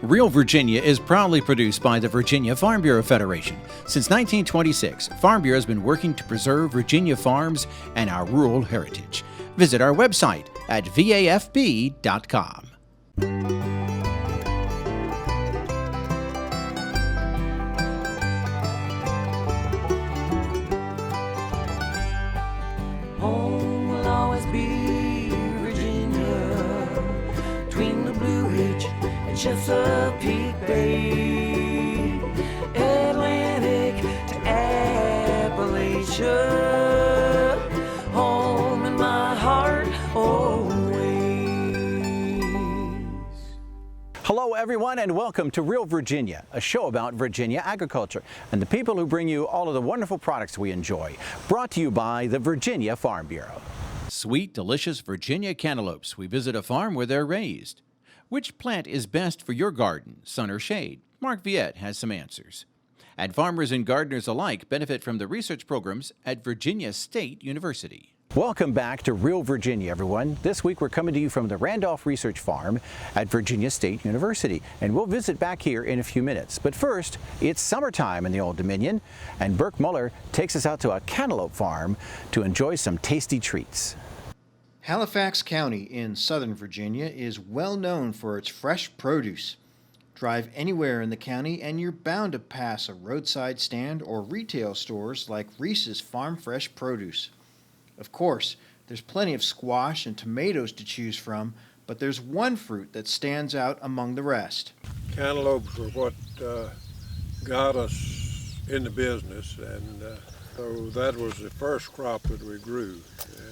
Real Virginia is proudly produced by the Virginia Farm Bureau Federation. Since 1926, Farm Bureau has been working to preserve Virginia farms and our rural heritage. Visit our website at vafb.com. Home will always be Virginia, between the Blue Ridge and Chesapeake Bay, Atlantic to Appalachia, home in my heart always. Hello, everyone, and welcome to Real Virginia, a show about Virginia agriculture and the people who bring you all of the wonderful products we enjoy. Brought to you by the Virginia Farm Bureau. Sweet, delicious Virginia cantaloupes. We visit a farm where they're raised. Which plant is best for your garden, sun or shade? Mark Viette has some answers. And farmers and gardeners alike benefit from the research programs at Virginia State University. Welcome back to Real Virginia, everyone. This week we're coming to you from the Randolph Research Farm at Virginia State University, and we'll visit back here in a few minutes. But first, it's summertime in the Old Dominion, and Burke Muller takes us out to a cantaloupe farm to enjoy some tasty treats. Halifax County in Southern Virginia is well known for its fresh produce. Drive anywhere in the county and you're bound to pass a roadside stand or retail stores like Reese's Farm Fresh Produce. Of course, there's plenty of squash and tomatoes to choose from, but there's one fruit that stands out among the rest. Cantaloupes were what got us in the business, and so that was the first crop that we grew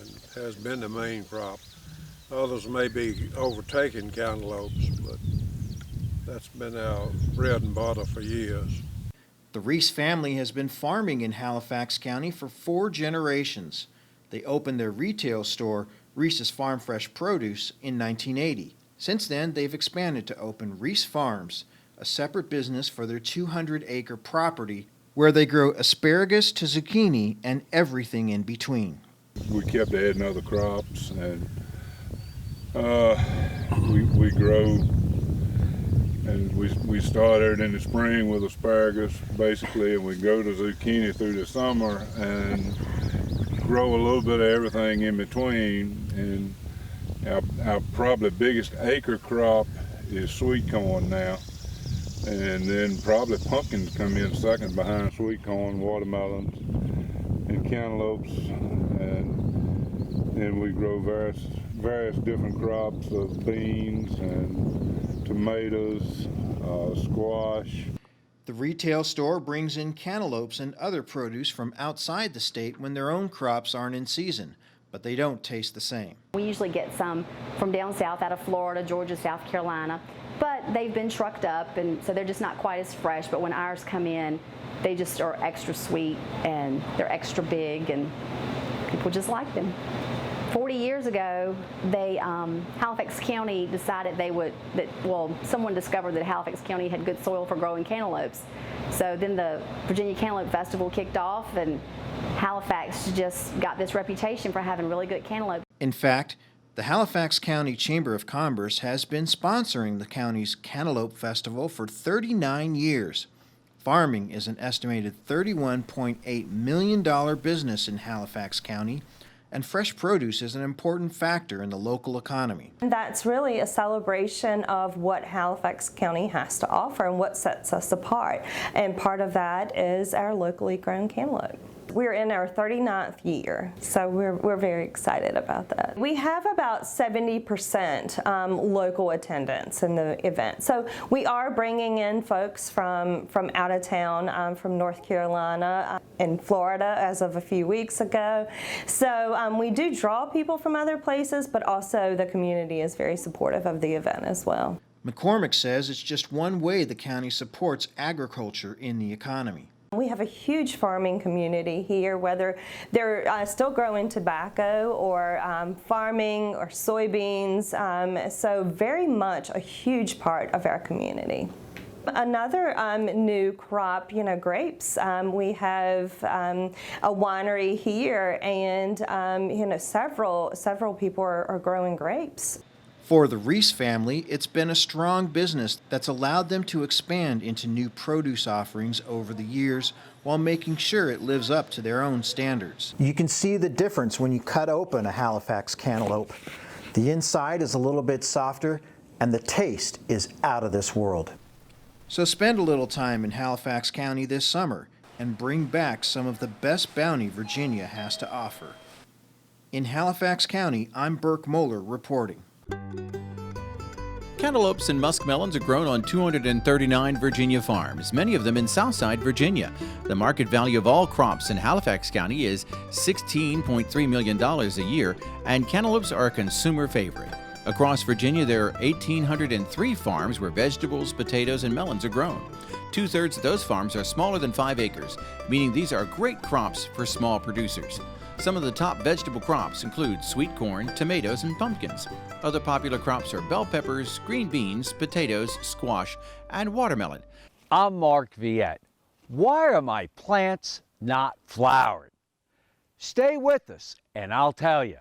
and has been the main crop. Others may be overtaking cantaloupes, but that's been our bread and butter for years. The Reese family has been farming in Halifax County for 4 generations. They opened their retail store, Reese's Farm Fresh Produce, in 1980. Since then, they've expanded to open Reese Farms, a separate business for their 200-acre property where they grow asparagus to zucchini and everything in between. We kept adding other crops, and we grow, and we started in the spring with asparagus, basically, and we grow the zucchini through the summer, and grow a little bit of everything in between. And our probably biggest acre crop is sweet corn now, and then probably pumpkins come in second behind sweet corn, watermelons, and cantaloupes, and we grow various different crops of beans and tomatoes, squash. The retail store brings in cantaloupes and other produce from outside the state when their own crops aren't in season, but they don't taste the same. We usually get some from down south out of Florida, Georgia, South Carolina, but they've been trucked up, and so they're just not quite as fresh. But when ours come in, they just are extra sweet and they're extra big, and people just like them. 40 years ago, Halifax County decided someone discovered that Halifax County had good soil for growing cantaloupes. So then the Virginia Cantaloupe Festival kicked off, and Halifax just got this reputation for having really good cantaloupe. In fact, the Halifax County Chamber of Commerce has been sponsoring the county's Cantaloupe Festival for 39 years. Farming is an estimated $31.8 million business in Halifax County, and fresh produce is an important factor in the local economy. That's really a celebration of what Halifax County has to offer and what sets us apart. And part of that is our locally grown cantaloupe. We're in our 39th year, so we're very excited about that. We have about 70% local attendance in the event. So we are bringing in folks from out of town, from North Carolina and Florida as of a few weeks ago. So we do draw people from other places, but also the community is very supportive of the event as well. McCormick says it's just one way the county supports agriculture in the economy. We have a huge farming community here, whether they're still growing tobacco or farming or soybeans, so very much a huge part of our community. Another new crop, grapes. We have a winery here, and several people are growing grapes. For the Reese family, it's been a strong business that's allowed them to expand into new produce offerings over the years while making sure it lives up to their own standards. You can see the difference when you cut open a Halifax cantaloupe. The inside is a little bit softer and the taste is out of this world. So spend a little time in Halifax County this summer and bring back some of the best bounty Virginia has to offer. In Halifax County, I'm Burke Moeller reporting. Cantaloupes and muskmelons are grown on 239 Virginia farms, many of them in Southside Virginia. The market value of all crops in Halifax County is $16.3 million a year, and cantaloupes are a consumer favorite. Across Virginia, there are 1,803 farms where vegetables, potatoes, and melons are grown. 2/3 of those farms are smaller than 5 acres, meaning these are great crops for small producers. Some of the top vegetable crops include sweet corn, tomatoes, and pumpkins. Other popular crops are bell peppers, green beans, potatoes, squash, and watermelon. I'm Mark Viette. Why are my plants not flowering? Stay with us and I'll tell you.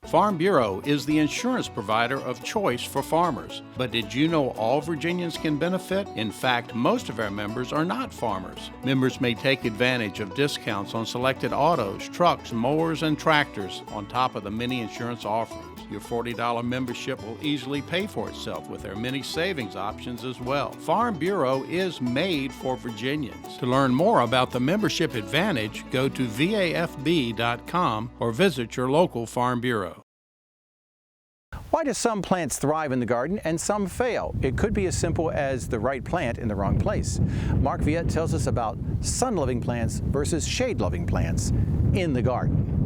Farm Bureau is the insurance provider of choice for farmers. But did you know all Virginians can benefit? In fact, most of our members are not farmers. Members may take advantage of discounts on selected autos, trucks, mowers, and tractors on top of the many insurance offerings. Your $40 membership will easily pay for itself with their many savings options as well. Farm Bureau is made for Virginians. To learn more about the membership advantage, go to vafb.com or visit your local Farm Bureau. Why do some plants thrive in the garden and some fail? It could be as simple as the right plant in the wrong place. Mark Viette tells us about sun-loving plants versus shade-loving plants in the garden.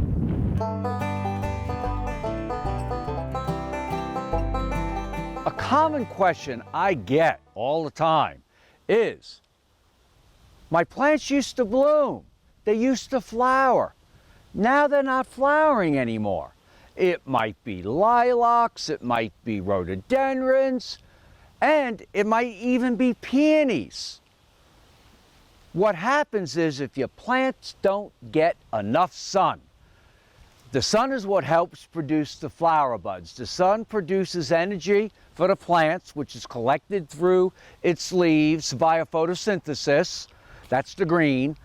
A common question I get all the time is, my plants used to bloom, they used to flower, now they're not flowering anymore. It might be lilacs, it might be rhododendrons, and it might even be peonies. What happens is if your plants don't get enough sun, the sun is what helps produce the flower buds. The sun produces energy for the plants, which is collected through its leaves via photosynthesis, that's the green,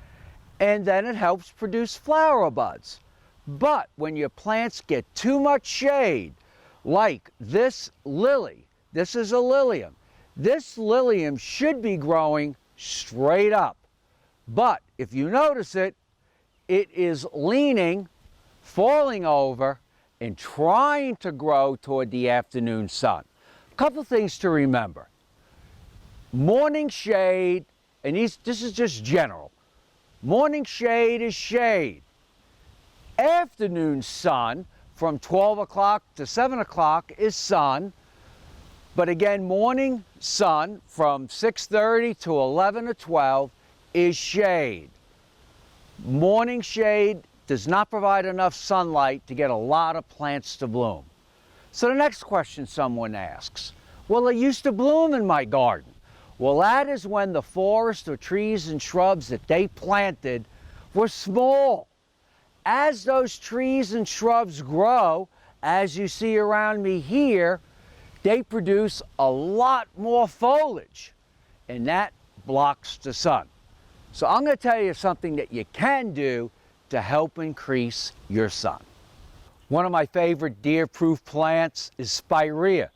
and then it helps produce flower buds. But when your plants get too much shade, like this lily, this is a lilium. This lilium should be growing straight up. But if you notice it, it is leaning, falling over, and trying to grow toward the afternoon sun. A couple things to remember. Morning shade, and this is just general. Morning shade is shade. Afternoon sun from 12 o'clock to 7 o'clock is sun. But again, morning sun from 6:30 to 11 or 12 is shade. Morning shade does not provide enough sunlight to get a lot of plants to bloom. So the next question someone asks, well, it used to bloom in my garden. Well, that is when the forest or trees and shrubs that they planted were small. As those trees and shrubs grow, as you see around me here, they produce a lot more foliage, and that blocks the sun. So I'm going to tell you something that you can do to help increase your sun. One of my favorite deer-proof plants is spirea.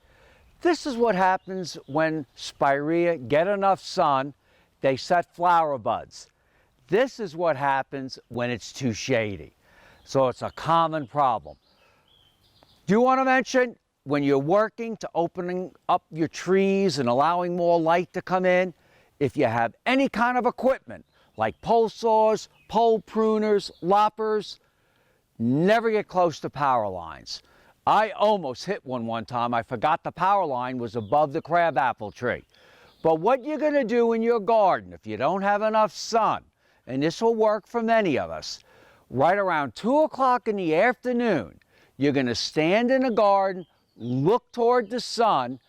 This is what happens when spirea get enough sun, they set flower buds. This is what happens when it's too shady. So it's a common problem. Do you want to mention when you're working to opening up your trees and allowing more light to come in, if you have any kind of equipment like pole saws, pole pruners, loppers, never get close to power lines. I almost hit one time. I forgot the power line was above the crabapple tree. But what you're going to do in your garden if you don't have enough sun, and this will work for many of us, right around 2 o'clock in the afternoon, you're going to stand in the garden, look toward the sun,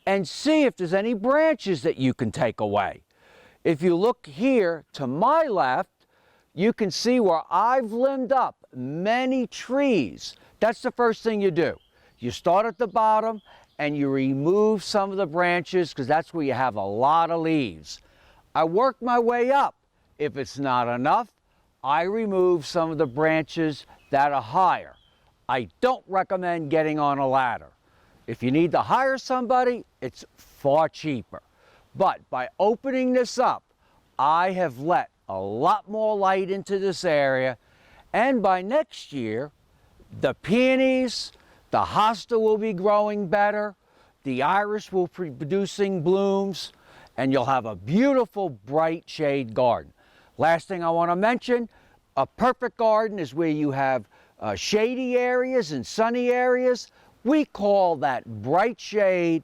and see if there's any branches that you can take away. If you look here to my left, you can see where I've limbed up many trees. That's the first thing you do. You start at the bottom and you remove some of the branches because that's where you have a lot of leaves. I work my way up. If it's not enough, I remove some of the branches that are higher. I don't recommend getting on a ladder. If you need to hire somebody, it's far cheaper. But by opening this up, I have let a lot more light into this area, and by next year, the peonies, the hosta will be growing better, the iris will be producing blooms, and you'll have a beautiful bright shade garden. Last thing I want to mention, a perfect garden is where you have shady areas and sunny areas. We call that bright shade,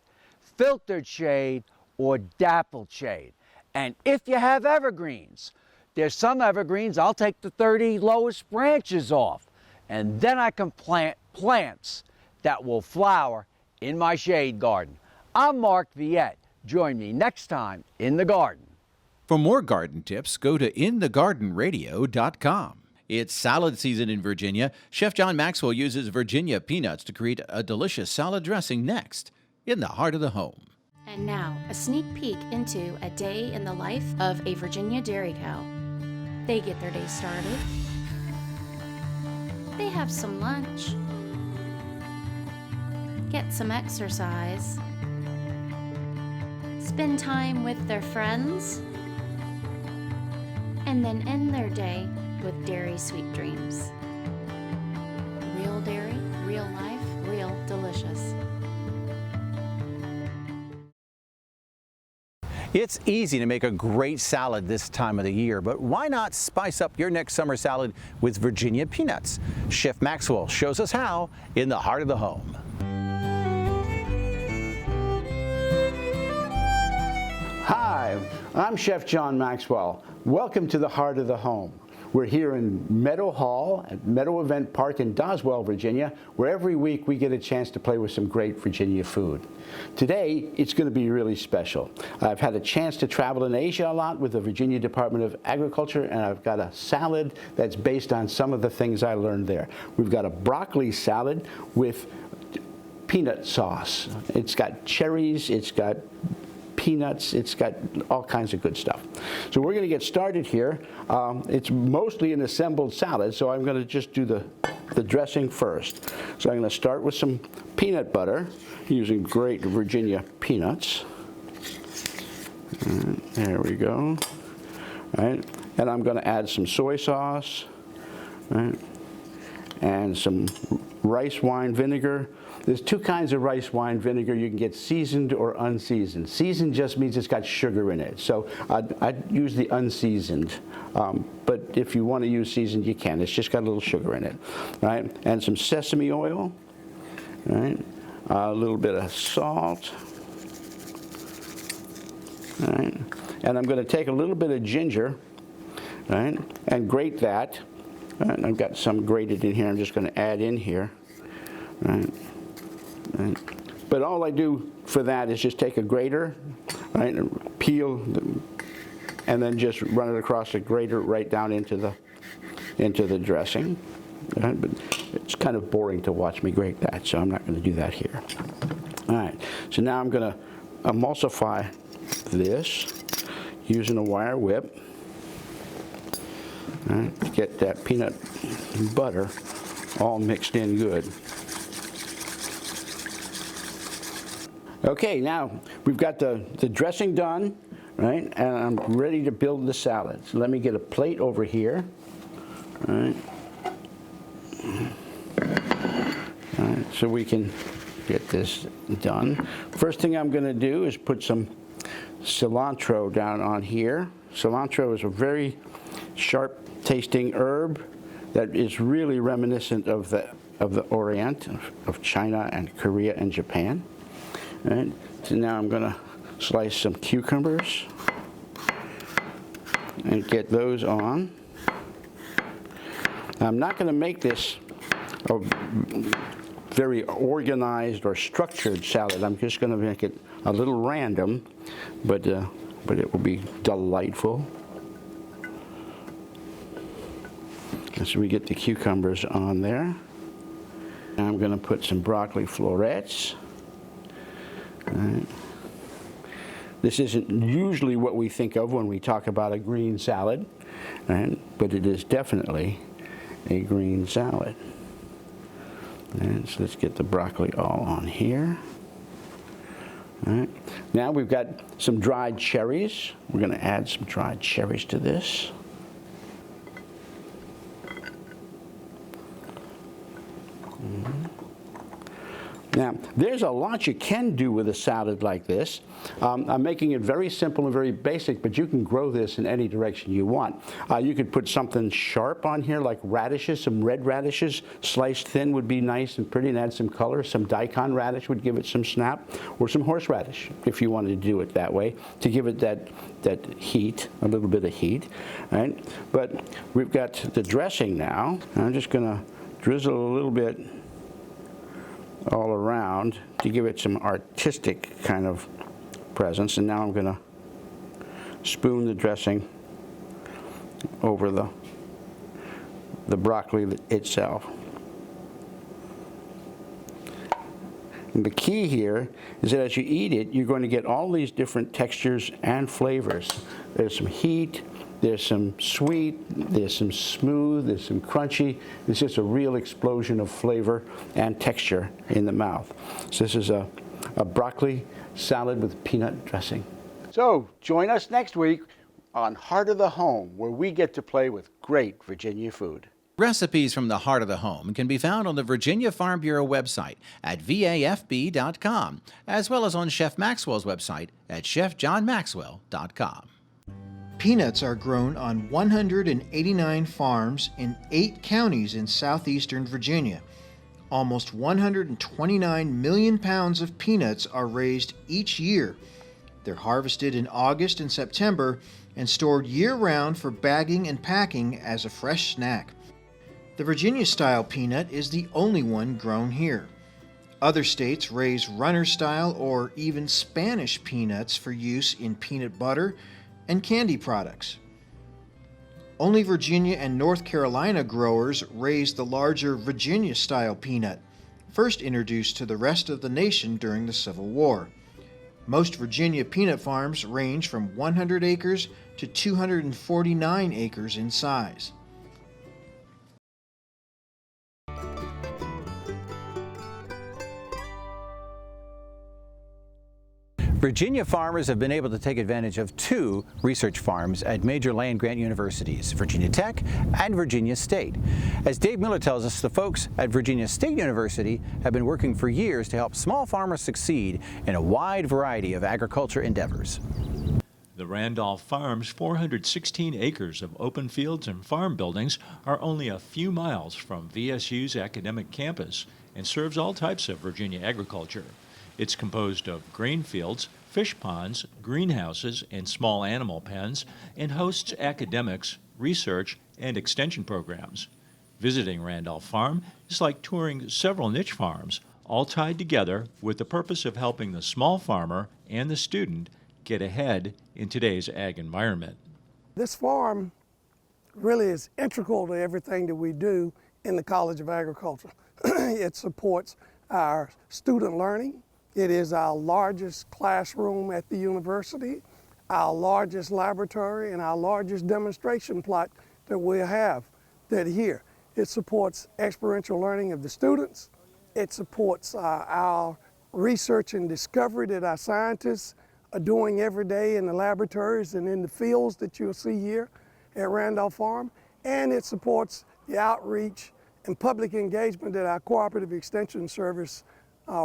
filtered shade, or dappled shade. And if you have evergreens, there's some evergreens, I'll take the 30 lowest branches off, and then I can plant plants that will flower in my shade garden. I'm Mark Viette. Join me next time in the garden. For more garden tips, go to inthegardenradio.com. It's salad season in Virginia. Chef John Maxwell uses Virginia peanuts to create a delicious salad dressing next, in the heart of the home. And now, a sneak peek into a day in the life of a Virginia dairy cow. They get their day started. They have some lunch. Get some exercise. Spend time with their friends. And then end their day with dairy sweet dreams. Real dairy, real life, real delicious. It's easy to make a great salad this time of the year, but why not spice up your next summer salad with Virginia peanuts? Chef Maxwell shows us how in the heart of the home. Hi, I'm Chef John Maxwell. Welcome to the heart of the home. We're here in Meadow Hall at Meadow Event Park in Doswell, Virginia, where every week we get a chance to play with some great Virginia food. Today, it's going to be really special. I've had a chance to travel in Asia a lot with the Virginia Department of Agriculture, and I've got a salad that's based on some of the things I learned there. We've got a broccoli salad with peanut sauce. It's got cherries, it's got peanuts, it's got all kinds of good stuff. So we're going to get started here. It's mostly an assembled salad, so I'm going to just do the dressing first. So I'm going to start with some peanut butter, using great Virginia peanuts. There we go. All right. And I'm going to add some soy sauce, right, and some rice wine vinegar. There's two kinds of rice wine vinegar. You can get seasoned or unseasoned. Seasoned just means it's got sugar in it. So I'd use the unseasoned. But if you want to use seasoned, you can. It's just got a little sugar in it. Right? And some sesame oil. Right? A little bit of salt. Right? And I'm going to take a little bit of ginger, right, and grate that. Right? I've got some grated in here. I'm just going to add in here. Right? Right. But all I do for that is just take a grater, right, and peel, and then just run it across the grater right down into the dressing. Right? But it's kind of boring to watch me grate that, so I'm not going to do that here. All right. So now I'm going to emulsify this using a wire whip. All right, get that peanut butter all mixed in good. Okay, now we've got the dressing done, right, and I'm ready to build the salad. So let me get a plate over here, right, so we can get this done. First thing I'm going to do is put some cilantro down on here. Cilantro is a very sharp tasting herb that is really reminiscent of the Orient, of China and Korea and Japan. Right. So now I'm going to slice some cucumbers and get those on. Now, I'm not going to make this a very organized or structured salad. I'm just going to make it a little random, but it will be delightful. And so we get the cucumbers on there. Now I'm going to put some broccoli florets. Right. This isn't usually what we think of when we talk about a green salad, right? But it is definitely a green salad. And so let's get the broccoli all on here. All right. Now we've got some dried cherries. We're going to add some dried cherries to this. Now, there's a lot you can do with a salad like this. I'm making it very simple and very basic, but you can grow this in any direction you want. You could put something sharp on here, like radishes, some red radishes, sliced thin would be nice and pretty and add some color. Some daikon radish would give it some snap, or some horseradish, if you wanted to do it that way, to give it that heat, a little bit of heat. Right? But we've got the dressing now. I'm just going to drizzle a little bit all around to give it some artistic kind of presence. And now I'm going to spoon the dressing over the broccoli itself. And the key here is that as you eat it, you're going to get all these different textures and flavors. There's some heat, there's some sweet, there's some smooth, there's some crunchy. It's just a real explosion of flavor and texture in the mouth. So this is a broccoli salad with peanut dressing. So join us next week on Heart of the Home, where we get to play with great Virginia food. Recipes from the Heart of the Home can be found on the Virginia Farm Bureau website at vafb.com, as well as on Chef Maxwell's website at chefjohnmaxwell.com. Peanuts are grown on 189 farms in 8 counties in southeastern Virginia. Almost 129 million pounds of peanuts are raised each year. They're harvested in August and September and stored year-round for bagging and packing as a fresh snack. The Virginia-style peanut is the only one grown here. Other states raise runner-style or even Spanish peanuts for use in peanut butter and candy products. Only Virginia and North Carolina growers raise the larger Virginia-style peanut, first introduced to the rest of the nation during the Civil War. Most Virginia peanut farms range from 100 acres to 249 acres in size. Virginia farmers have been able to take advantage of 2 research farms at major land-grant universities, Virginia Tech and Virginia State. As Dave Miller tells us, the folks at Virginia State University have been working for years to help small farmers succeed in a wide variety of agriculture endeavors. The Randolph Farm's 416 acres of open fields and farm buildings are only a few miles from VSU's academic campus and serves all types of Virginia agriculture. It's composed of grain fields, fish ponds, greenhouses, and small animal pens, and hosts academics, research, and extension programs. Visiting Randolph Farm is like touring several niche farms, all tied together with the purpose of helping the small farmer and the student get ahead in today's ag environment. This farm really is integral to everything that we do in the College of Agriculture. It supports our student learning. It is our largest classroom at the university, our largest laboratory, and our largest demonstration plot that we have here. It supports experiential learning of the students. It supports our research and discovery that our scientists are doing every day in the laboratories and in the fields that you'll see here at Randolph Farm. And it supports the outreach and public engagement that our Cooperative Extension Service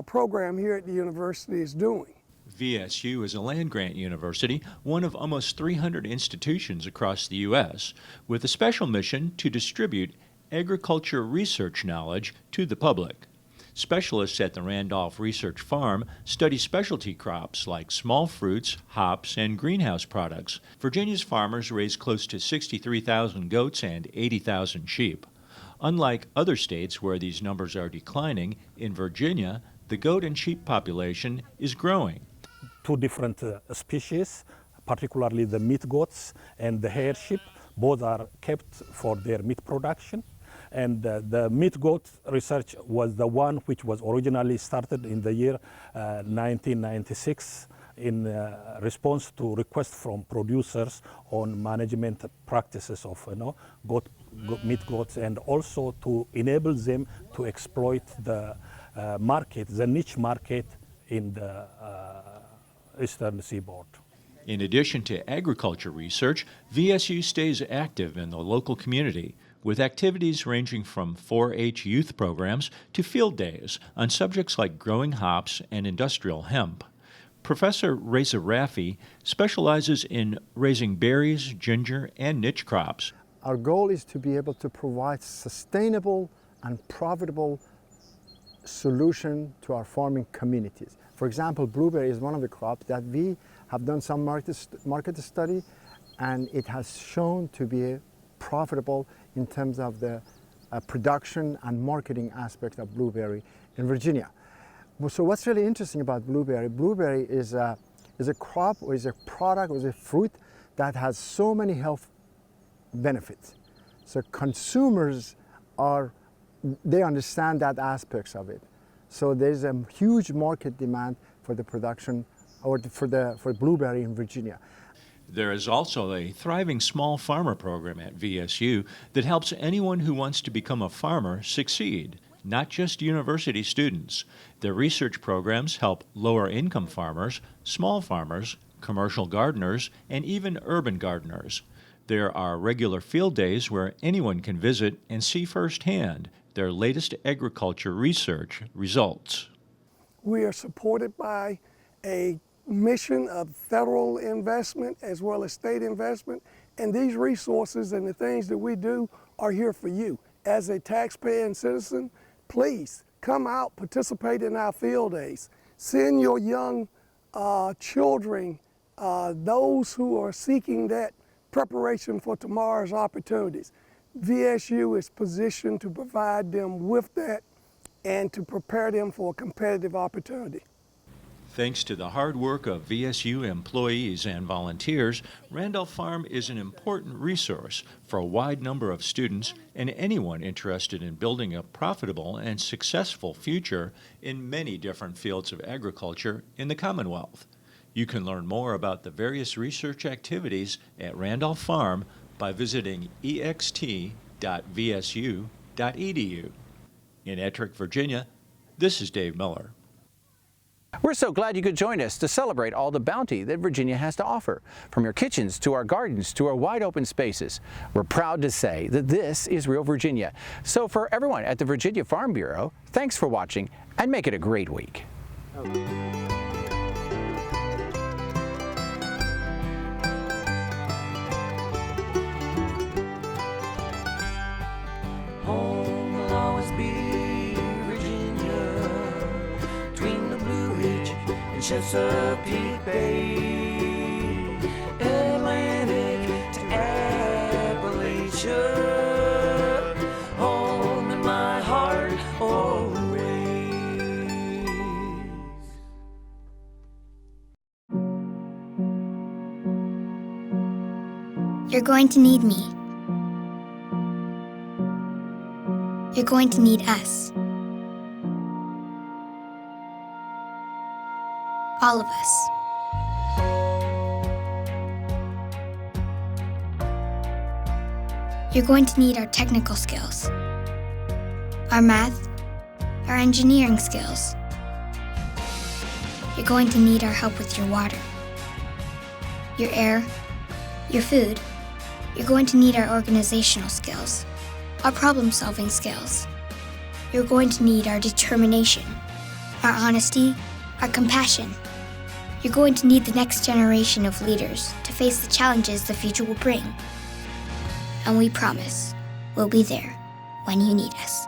program here at the university is doing. VSU is a land-grant university, one of almost 300 institutions across the U.S., with a special mission to distribute agriculture research knowledge to the public. Specialists at the Randolph Research Farm study specialty crops like small fruits, hops, and greenhouse products. Virginia's farmers raise close to 63,000 goats and 80,000 sheep. Unlike other states where these numbers are declining, in Virginia, the goat and sheep population is growing. 2 different species, particularly the meat goats and the hair sheep, both are kept for their meat production. And the meat goat research was the one which was originally started in the year 1996 in response to requests from producers on management practices of meat goats, and also to enable them to exploit the market, the niche market in the eastern seaboard. In addition to agriculture research, VSU stays active in the local community with activities ranging from 4-H youth programs to field days on subjects like growing hops and industrial hemp. Professor Reza Rafi specializes in raising berries, ginger, and niche crops. Our goal is to be able to provide sustainable and profitable solution to our farming communities. For example, blueberry is one of the crops that we have done some market study, and it has shown to be profitable in terms of the production and marketing aspect of blueberry in Virginia. So what's really interesting about blueberry, blueberry is a crop, or is a product, or is a fruit that has so many health benefits. So consumers they understand that aspects of it. So there's a huge market demand for the production or for blueberry in Virginia. There is also a thriving small farmer program at VSU that helps anyone who wants to become a farmer succeed, not just university students. Their research programs help lower-income farmers, small farmers, commercial gardeners, and even urban gardeners. There are regular field days where anyone can visit and see firsthand their latest agriculture research results. We are supported by a mission of federal investment as well as state investment, and these resources and the things that we do are here for you. As a taxpayer and citizen, please come out, participate in our field days. Send your young children, those who are seeking that preparation for tomorrow's opportunities. VSU is positioned to provide them with that and to prepare them for a competitive opportunity. Thanks to the hard work of VSU employees and volunteers, Randolph Farm is an important resource for a wide number of students and anyone interested in building a profitable and successful future in many different fields of agriculture in the Commonwealth. You can learn more about the various research activities at Randolph Farm by visiting ext.vsu.edu. In Ettrick, Virginia, this is Dave Miller. We're so glad you could join us to celebrate all the bounty that Virginia has to offer. From your kitchens to our gardens to our wide open spaces, we're proud to say that this is Real Virginia. So for everyone at the Virginia Farm Bureau, thanks for watching and make it a great week. Home will always be Virginia, between the Blue Ridge and Chesapeake Bay, Atlantic to Appalachia, home in my heart always. You're going to need me. You're going to need us. All of us. You're going to need our technical skills, our math, our engineering skills. You're going to need our help with your water, your air, your food. You're going to need our organizational skills, our problem-solving skills. You're going to need our determination, our honesty, our compassion. You're going to need the next generation of leaders to face the challenges the future will bring. And we promise we'll be there when you need us.